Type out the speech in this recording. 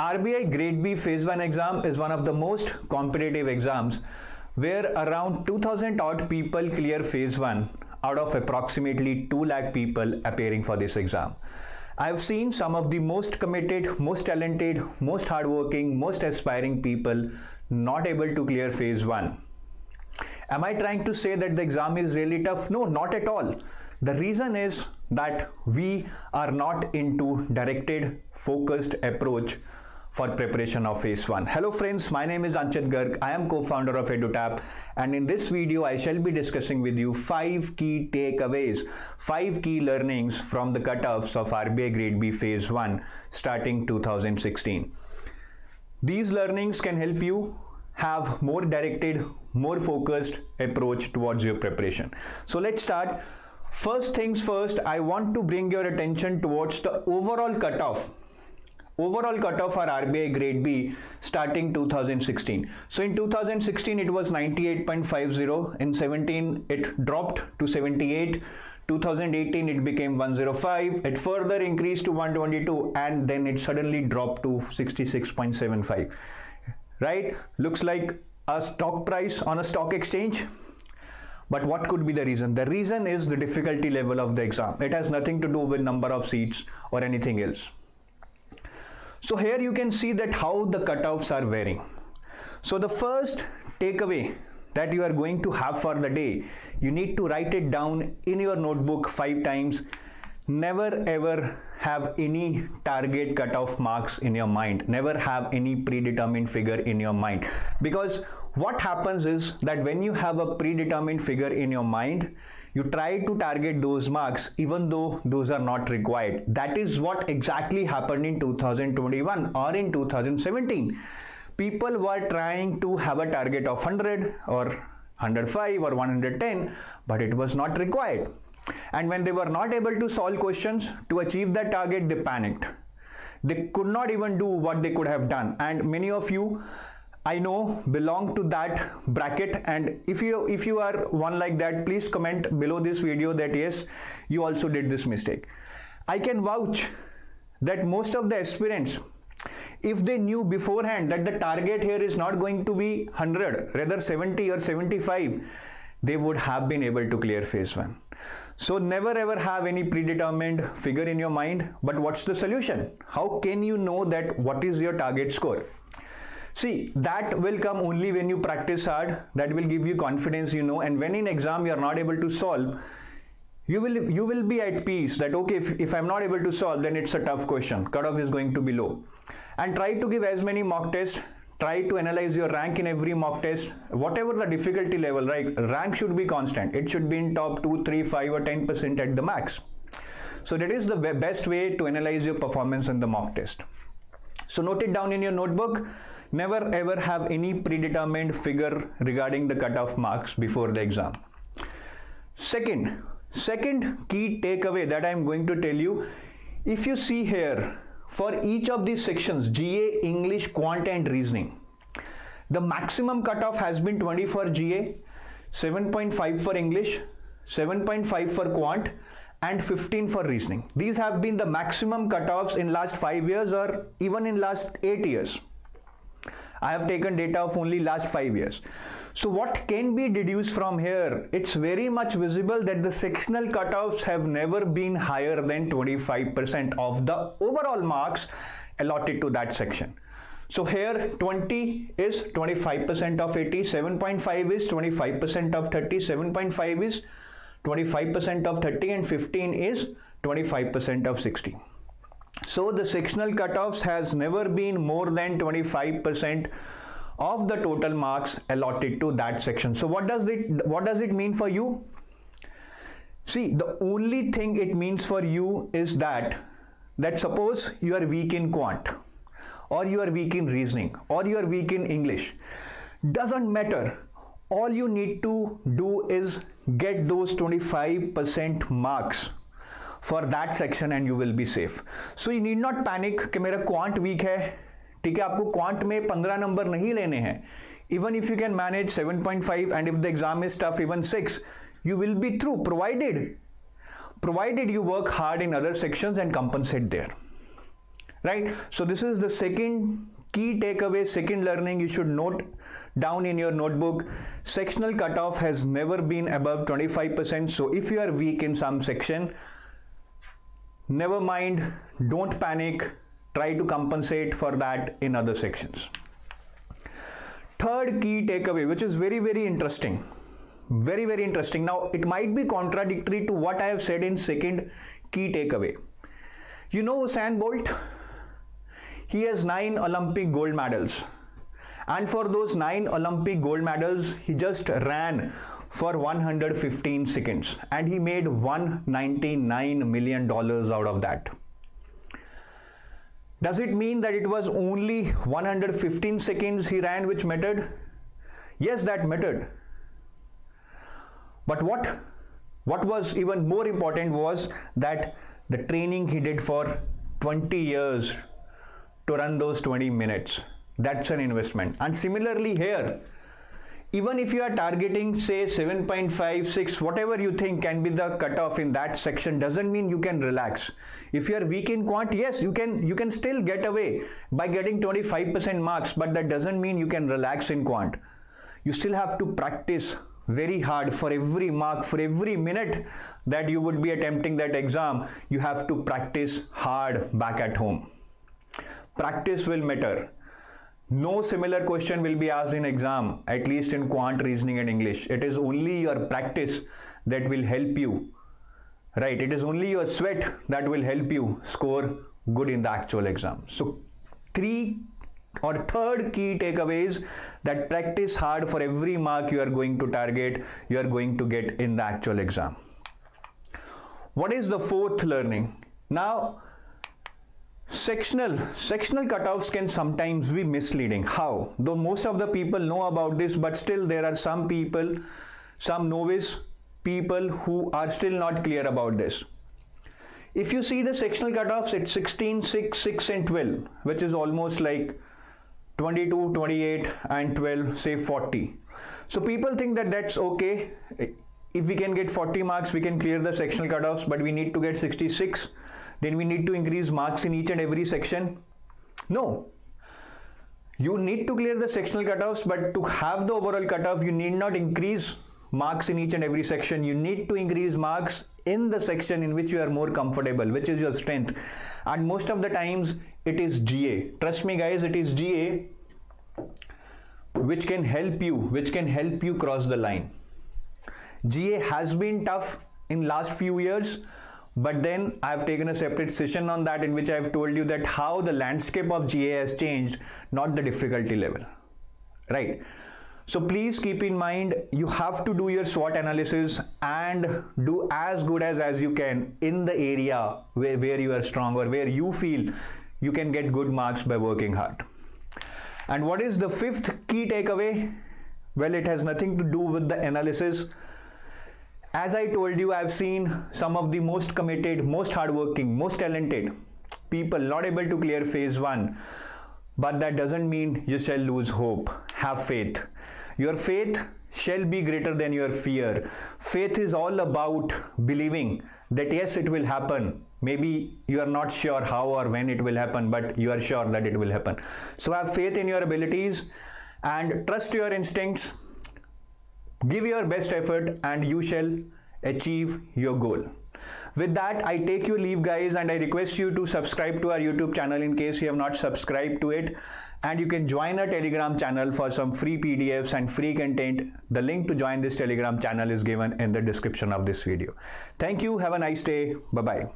RBI Grade B Phase 1 exam is one of the most competitive exams where around 2000 odd people clear Phase 1 out of approximately 2 lakh people appearing for this exam. I have seen some of the most committed, most talented, most hardworking, most aspiring people not able to clear Phase 1. Am I trying to say that the exam is really tough? No, not at all. The reason is that we are not into directed, focused approach for preparation of Phase 1. Hello friends, my name is Anchit Garg. I am co-founder of EduTap, and in this video I shall be discussing with you 5 key takeaways, 5 key learnings from the cutoffs of RBI Grade B Phase 1 starting 2016. These learnings can help you have more directed, more focused approach towards your preparation. So let's start. First things first, I want to bring your attention towards the overall cutoff for RBI Grade B starting 2016. So in 2016 it was 98.50, in 17 it dropped to 78, 2018 it became 105, it further increased to 122, and then it suddenly dropped to 66.75. Right? Looks like a stock price on a stock exchange. But what could be the reason? The reason is the difficulty level of the exam. It has nothing to do with number of seats or anything else. So here you can see that how the cutoffs are varying. So the first takeaway that you are going to have for the day, you need to write it down in your notebook 5 times. Never ever have any target cutoff marks in your mind. Never have any predetermined figure in your mind. Because what happens is that when you have a predetermined figure in your mind, you try to target those marks even though those are not required. That is what exactly happened in 2021 or in 2017. People were trying to have a target of 100 or 105 or 110, but it was not required. And when they were not able to solve questions to achieve that target, they panicked. They could not even do what they could have done. And many of you, I know, belong to that bracket, and if you are one like that, please comment below this video that yes, you also did this mistake. I can vouch that most of the aspirants, if they knew beforehand that the target here is not going to be 100, rather 70 or 75, they would have been able to clear Phase 1. So never ever have any predetermined figure in your mind. But what's the solution? How can you know that what is your target score? See, that will come only when you practice hard. That will give you confidence, and when in exam you are not able to solve, you will be at peace that okay, if I'm not able to solve, then it's a tough question, cutoff is going to be low. And try to give as many mock tests. Try to analyze your rank in every mock test, whatever the difficulty level, right? Rank should be constant. It should be in top 2, 3, 5 or 10% at the max. So that is the best way to analyze your performance in the mock test. So note it down in your notebook. Never ever have any predetermined figure regarding the cutoff marks before the exam. Second key takeaway that I am going to tell you, if you see here, for each of these sections, GA, English, Quant and Reasoning, the maximum cutoff has been 20 for GA, 7.5 for English, 7.5 for Quant and 15 for Reasoning. These have been the maximum cutoffs in last 5 years or even in last 8 years. I have taken data of only last 5 years. So what can be deduced from here? It's very much visible that the sectional cutoffs have never been higher than 25% of the overall marks allotted to that section. So here 20 is 25% of 80, 7.5 is 25% of 30, 7.5 is 25% of 30 and 15 is 25% of 60. So the sectional cutoffs has never been more than 25% of the total marks allotted to that section. So what does it mean for you? See, the only thing it means for you is that suppose you are weak in Quant, or you are weak in Reasoning, or you are weak in English. Doesn't matter. All you need to do is get those 25% marks for that section and you will be safe. So you need not panic कि मेरा Quant weak है, ठीक है, आपको Quant में 15 number नहीं लेने हैं. Even if you can manage 7.5 and if the exam is tough, even 6, you will be through, provided you work hard in other sections and compensate there. right? So this is the second key takeaway, second learning you should note down in your notebook. Sectional cutoff has never been above 25%. So if you are weak in some section, never mind, don't panic, try to compensate for that in other sections. Third key takeaway, which is very, very interesting. Very, very interesting. Now, it might be contradictory to what I have said in second key takeaway. You know Usain Bolt? He has 9 Olympic gold medals. And for those 9 Olympic gold medals, he just ran for 115 seconds. And he made $199 million out of that. Does it mean that it was only 115 seconds he ran which mattered? Yes, that mattered. But what was even more important was that the training he did for 20 years to run those 20 minutes. That's an investment. And similarly here, even if you are targeting say 7.5, 6, whatever you think can be the cutoff in that section, doesn't mean you can relax. If you are weak in quant, yes, you can still get away by getting 25% marks, but that doesn't mean you can relax in quant. You still have to practice very hard for every mark, for every minute that you would be attempting that exam. You have to practice hard back at home. Practice will matter. No similar question will be asked in exam, at least in quant, reasoning and English. It is only your practice that will help you, right? It is only your sweat that will help you score good in the actual exam. So third key takeaways, that practice hard for every mark you are going to target, you are going to get in the actual exam. What is the fourth learning? Now, sectional cutoffs can sometimes be misleading. How? Though most of the people know about this, but still there are some people, some novice people who are still not clear about this. If you see the sectional cutoffs, it's 16, 6, 6 and 12, which is almost like 22, 28 and 12, say 40. So people think that that's okay. If we can get 40 marks, we can clear the sectional cutoffs, but we need to get 66. Then we need to increase marks in each and every section. No. You need to clear the sectional cutoffs, but to have the overall cutoff, you need not increase marks in each and every section. You need to increase marks in the section in which you are more comfortable, which is your strength. And most of the times it is GA. Trust me guys, it is GA which can help you cross the line. GA has been tough in last few years, but then I have taken a separate session on that in which I have told you that how the landscape of GA has changed, not the difficulty level, right? So please keep in mind, you have to do your SWOT analysis and do as good as you can in the area where you are strong or where you feel you can get good marks by working hard. And what is the fifth key takeaway? Well, it has nothing to do with the analysis. As I told you, I've seen some of the most committed, most hardworking, most talented people not able to clear phase 1. But that doesn't mean you shall lose hope. Have faith. Your faith shall be greater than your fear. Faith is all about believing that yes, it will happen. Maybe you are not sure how or when it will happen, but you are sure that it will happen. So have faith in your abilities and trust your instincts. Give your best effort and you shall achieve your goal. With that, I take your leave guys, and I request you to subscribe to our YouTube channel in case you have not subscribed to it, and you can join our Telegram channel for some free PDFs and free content. The link to join this Telegram channel is given in the description of this video. Thank you. Have a nice day. Bye-bye.